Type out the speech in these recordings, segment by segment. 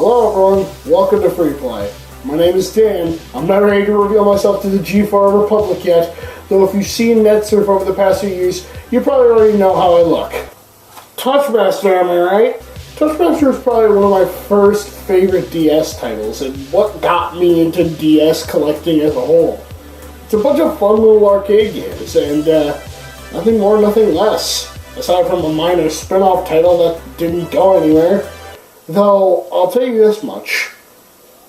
Hello everyone, welcome to Freeplay. My name is Dan. I'm not ready to reveal myself to the G4 or public yet, though if you've seen NetSurf over the past few years, you probably already know how I look. Touchmaster, am I right? Touchmaster is probably one of my first favorite DS titles, and what got me into DS collecting as a whole. It's a bunch of fun little arcade games, and nothing more, nothing less, aside from a minor spin-off title that didn't go anywhere. Though, I'll tell you this much.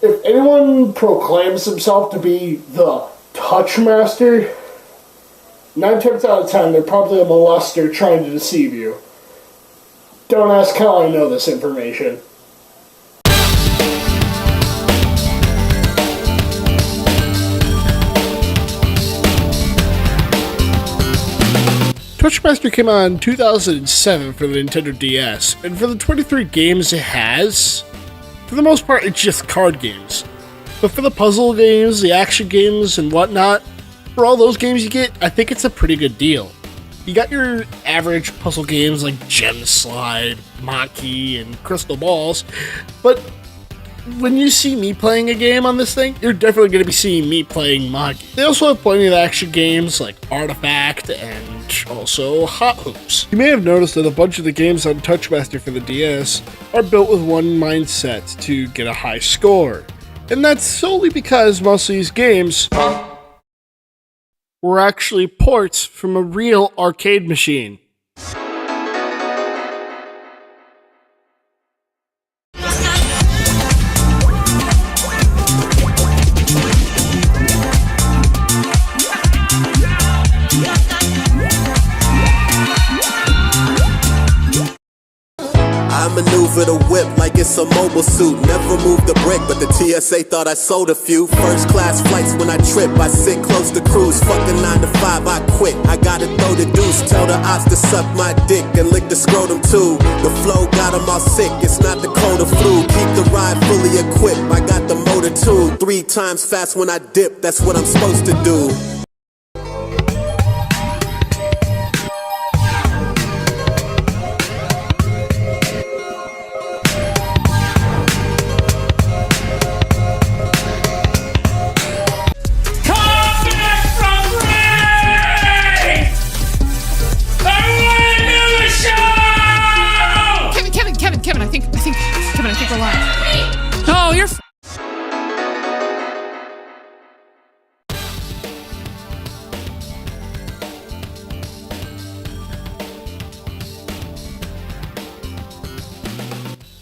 If anyone proclaims himself to be the Touchmaster, 9 times out of 10, they're probably a molester trying to deceive you. Don't ask how I know this information. Touchmaster came out in 2007 for the Nintendo DS, and for the 23 games it has, for the most part it's just card games. But for the puzzle games, the action games, and whatnot, for all those games you get, I think it's a pretty good deal. You got your average puzzle games like Gem Slide, Maki, and Crystal Balls, but when you see me playing a game on this thing, you're definitely going to be seeing me playing Maki. They also have plenty of action games like Artifact and also Hot Hoops. You may have noticed that a bunch of the games on Touchmaster for the DS are built with one mindset to get a high score. And that's solely because most of these games were actually ports from a real arcade machine. I maneuver the whip like it's a mobile suit. Never moved a brick, but the TSA thought I sold a few. First class flights when I trip, I sit close to cruise. Fucking 9 to 5, I quit. I gotta throw the deuce. Tell the ops to suck my dick and lick the scrotum too. The flow got them all sick, it's not the cold or flu. Keep the ride fully equipped, I got the motor tuned. 3 times fast when I dip, that's what I'm supposed to do. I think we're live. No, you're.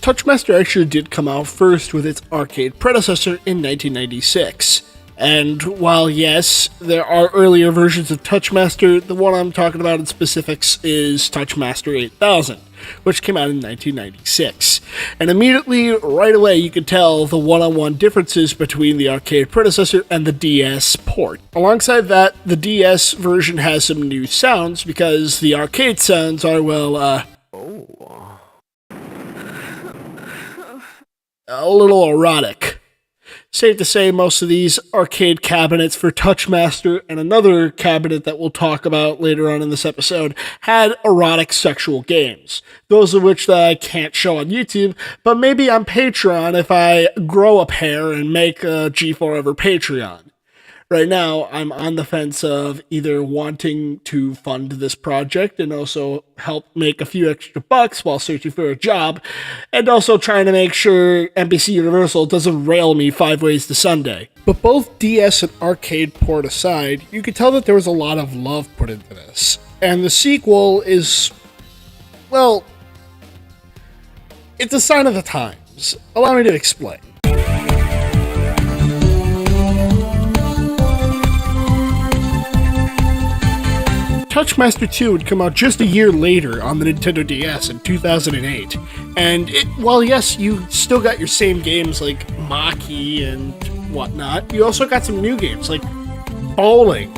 Touchmaster actually did come out first with its arcade predecessor in 1996. And while yes, there are earlier versions of Touchmaster, the one I'm talking about in specifics is Touchmaster 8000, which came out in 1996. And immediately, right away, you could tell the one-on-one differences between the arcade predecessor and the DS port. Alongside that, the DS version has some new sounds, because the arcade sounds are, well, a little erotic. Safe to say most of these arcade cabinets for Touchmaster and another cabinet that we'll talk about later on in this episode had erotic sexual games. Those of which that I can't show on YouTube, but maybe on Patreon if I grow a pair and make a G4 Ever Patreon. Right now, I'm on the fence of either wanting to fund this project and also help make a few extra bucks while searching for a job, and also trying to make sure NBC Universal doesn't rail me 5 ways to Sunday. But both DS and arcade port aside, you could tell that there was a lot of love put into this. And the sequel is, well, it's a sign of the times. Allow me to explain. Touchmaster 2 would come out just a year later on the Nintendo DS in 2008, and while yes, you still got your same games like Maki and whatnot, you also got some new games like bowling.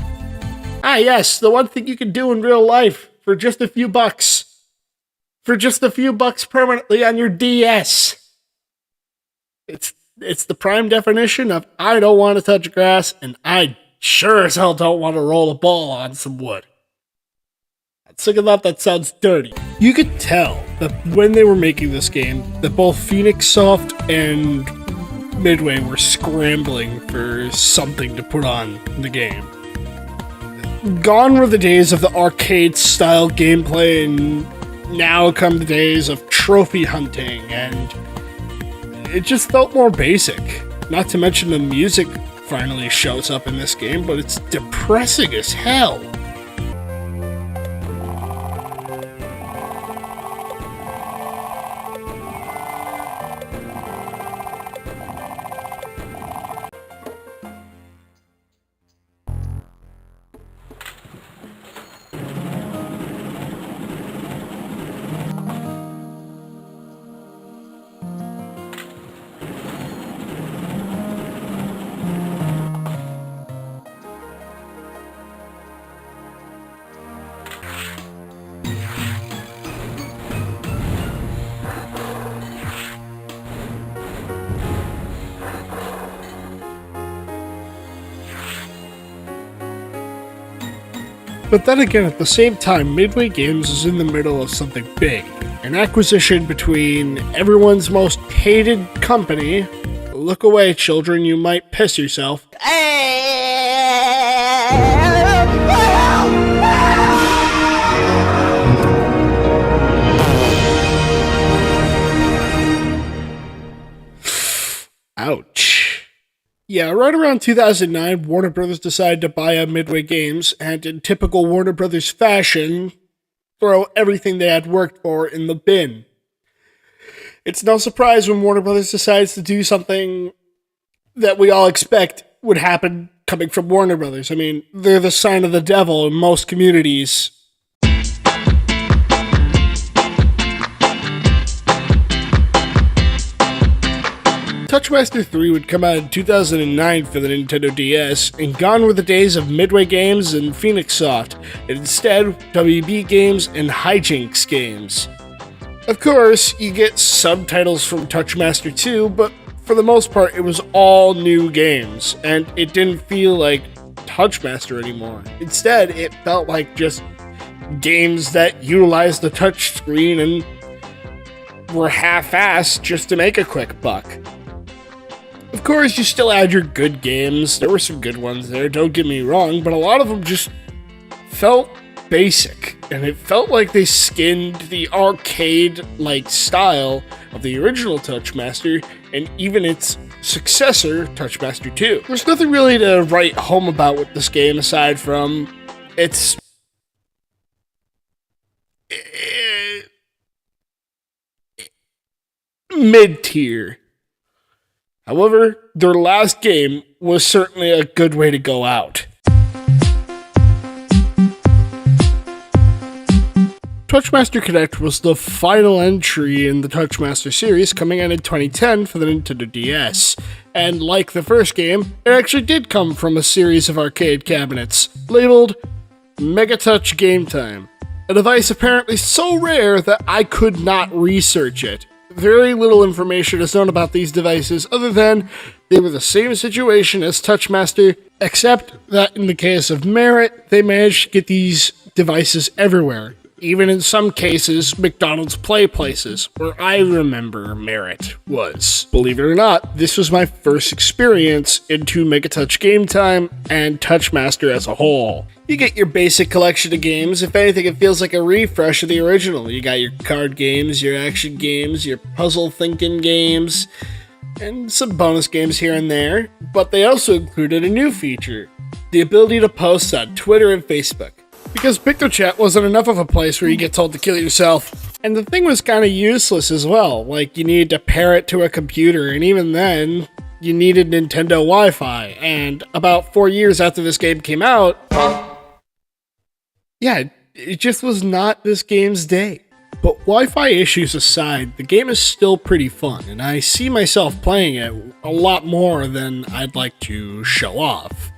Ah yes, the one thing you can do in real life for just a few bucks. For just a few bucks permanently on your DS. It's the prime definition of I don't want to touch grass, and I sure as hell don't want to roll a ball on some wood. Sick of that sounds dirty. You could tell that when they were making this game, that both Phoenix Soft and Midway were scrambling for something to put on the game. Gone were the days of the arcade-style gameplay, and now come the days of trophy hunting, and it just felt more basic. Not to mention the music finally shows up in this game, but it's depressing as hell. But then again, at the same time, Midway Games is in the middle of something big. An acquisition between everyone's most hated company. Look away, children, you might piss yourself. Ouch. Yeah, right around 2009, Warner Brothers decided to buy up Midway Games, and in typical Warner Brothers fashion, throw everything they had worked for in the bin. It's no surprise when Warner Brothers decides to do something that we all expect would happen coming from Warner Brothers. I mean, they're the sign of the devil in most communities. Touchmaster 3 would come out in 2009 for the Nintendo DS, and gone were the days of Midway Games and Phoenix Soft, and instead, WB Games and Hijinks Games. Of course, you get subtitles from Touchmaster 2, but for the most part, it was all new games, and it didn't feel like Touchmaster anymore. Instead, it felt like just games that utilized the touchscreen and were half-assed just to make a quick buck. Of course, you still had your good games. There were some good ones there, don't get me wrong, but a lot of them just felt basic, and it felt like they skinned the arcade-like style of the original Touchmaster and even its successor, Touchmaster 2. There's nothing really to write home about with this game aside from its mid-tier. However, their last game was certainly a good way to go out. Touchmaster Connect was the final entry in the Touchmaster series, coming out in 2010 for the Nintendo DS. And like the first game, it actually did come from a series of arcade cabinets, labeled Mega Touch Game Time, a device apparently so rare that I could not research it. Very little information is known about these devices other than they were the same situation as Touchmaster, except that in the case of Merit, they managed to get these devices everywhere. Even in some cases, McDonald's play places, where I remember Merit was. Believe it or not, this was my first experience into Mega Touch Game Time and Touchmaster as a whole. You get your basic collection of games. If anything, it feels like a refresh of the original. You got your card games, your action games, your puzzle thinking games, and some bonus games here and there. But they also included a new feature, the ability to post on Twitter and Facebook. Because PictoChat wasn't enough of a place where you get told to kill yourself. And the thing was kind of useless as well. Like, you needed to pair it to a computer, and even then, you needed Nintendo Wi-Fi. And about 4 years after this game came out, yeah, it just was not this game's day. But Wi-Fi issues aside, the game is still pretty fun, and I see myself playing it a lot more than I'd like to show off.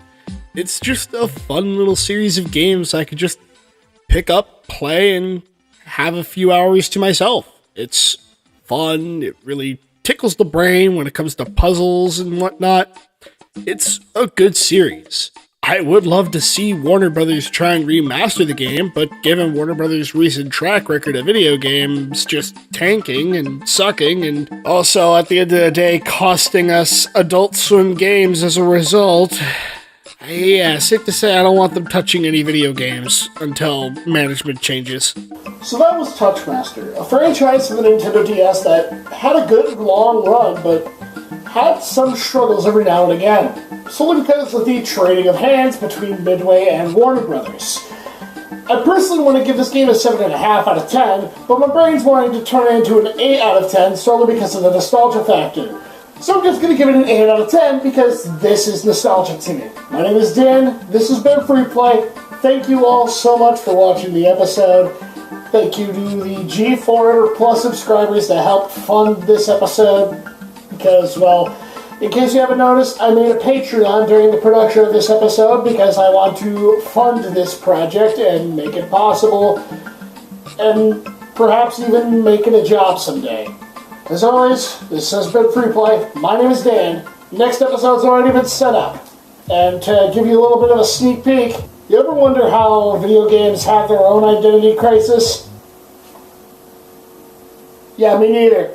It's just a fun little series of games I could just pick up, play, and have a few hours to myself. It's fun, it really tickles the brain when it comes to puzzles and whatnot. It's a good series. I I would love to see Warner Brothers try and remaster the game, but given Warner Brothers' recent track record of video games just tanking and sucking, and also at the end of the day costing us Adult Swim games as a result, yeah, safe to say I don't want them touching any video games until management changes. So that was Touchmaster, a franchise for the Nintendo DS that had a good long run, but had some struggles every now and again, solely because of the trading of hands between Midway and Warner Brothers. I personally want to give this game a 7.5 out of 10, but my brain's wanting to turn it into an 8 out of 10 solely because of the nostalgia factor. So I'm just going to give it an 8 out of 10 because this is nostalgic to me. My name is Dan, this has been Freeplay. Thank you all so much for watching the episode. Thank you to the G400 Plus subscribers that helped fund this episode. Because, well, in case you haven't noticed, I made a Patreon during the production of this episode because I want to fund this project and make it possible, and perhaps even make it a job someday. As always, this has been Freeplay. My name is Dan. Next episode's already been set up. And to give you a little bit of a sneak peek, you ever wonder how video games have their own identity crisis? Yeah, me neither.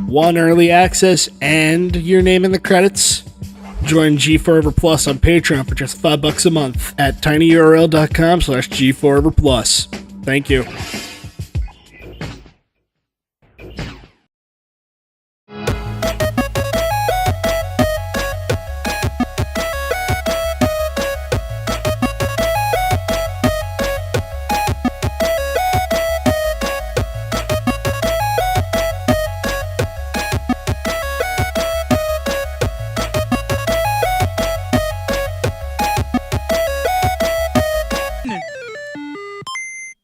Want early access and your name in the credits? Join G400 Plus on Patreon for just $5 a month at tinyurl.com/G400 Plus. Thank you.